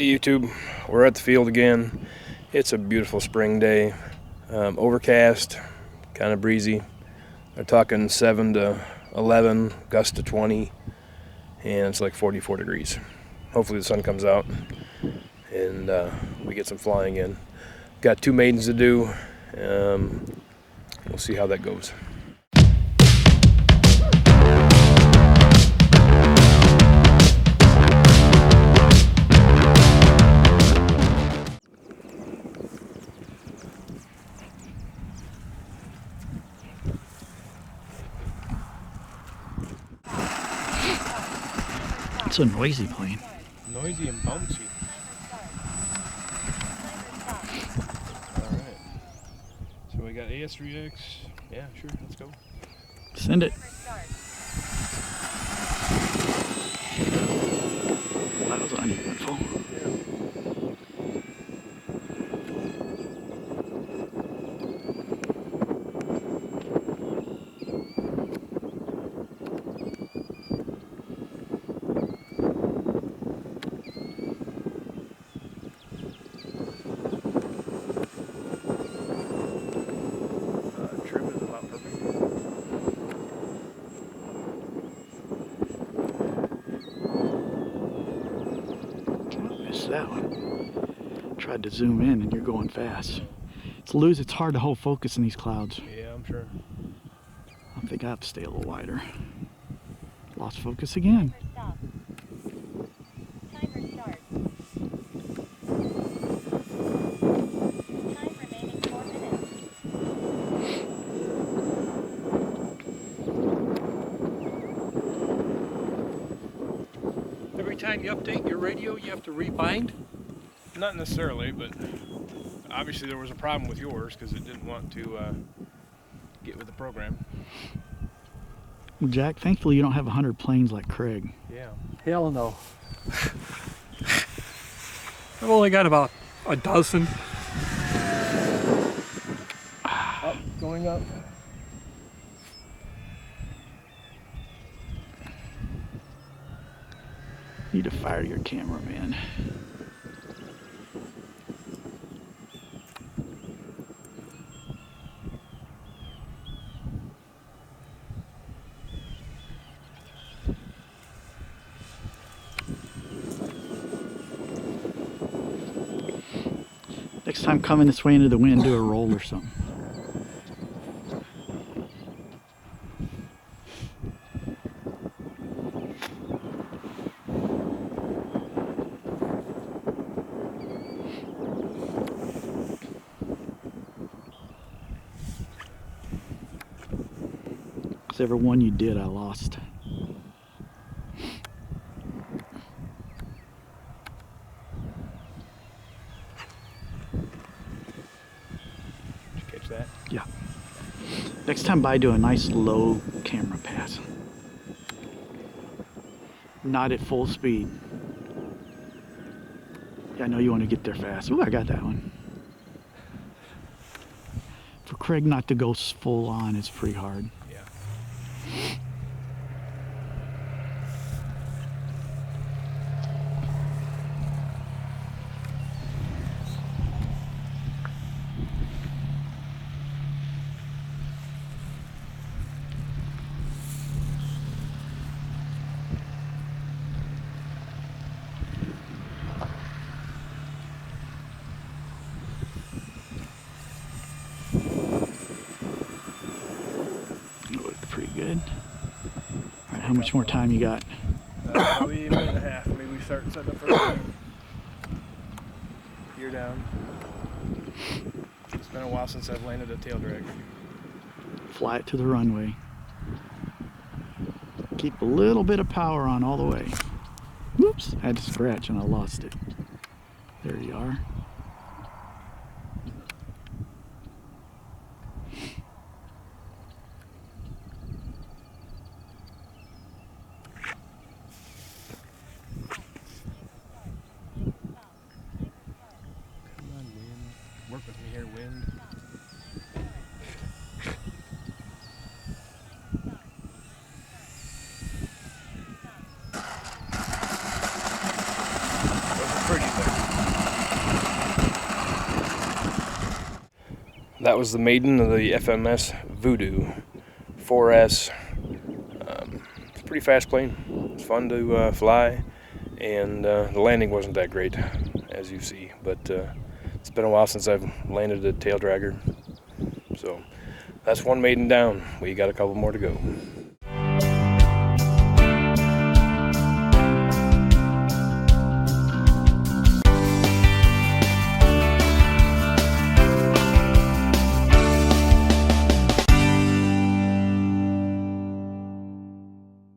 Hey YouTube, we're at the field again. It's a beautiful spring day, overcast, kind of breezy. They're talking 7 to 11, gust to 20, and it's like 44 degrees. Hopefully the sun comes out and we get some flying in. Got 2 maidens to do. We'll see how that goes. It's a noisy plane. Noisy and bouncy. Alright. So we got AS3X. Yeah, sure, let's go. Send it. That was uneventful. Trim is about perfect. Missed that one. Tried to zoom in and you're going fast. It's hard to hold focus in these clouds. Yeah, I'm sure. I think I have to stay a little wider. Lost focus again. Timer start. Time remaining 4 minutes. Every time you update your radio, you have to rebind? Not necessarily, but obviously there was a problem with yours because it didn't want to get with the program. Well, Jack, thankfully you don't have 100 planes like Craig. Yeah. Hell no. I've only got about a dozen. Up, going up. Need to fire your camera, man. Next time coming this way into the wind, do a roll or something. Whichever one you did, I lost. Did you catch that? Yeah. Next time by, do a nice low camera pass. Not at full speed. Yeah, I know you want to get there fast. Ooh, I got that one. For Craig not to go full on, it's pretty hard. Yeah. Looked pretty good. All right, how much more time you got? Probably a minute and a half. Maybe we start setting up for a gear down. It's been a while since I've landed a tail drag. Fly it to the runway. Keep a little bit of power on all the way. Whoops, I had to scratch and I lost it. There you are. Come on, wind. Work with me here, wind. Those are pretty, but That was the Maiden of the FMS VooDoo 4S. It's a pretty fast plane. It's fun to fly, and the landing wasn't that great, as you see. But it's been a while since I've landed a tail dragger. So that's one Maiden down. We got a couple more to go.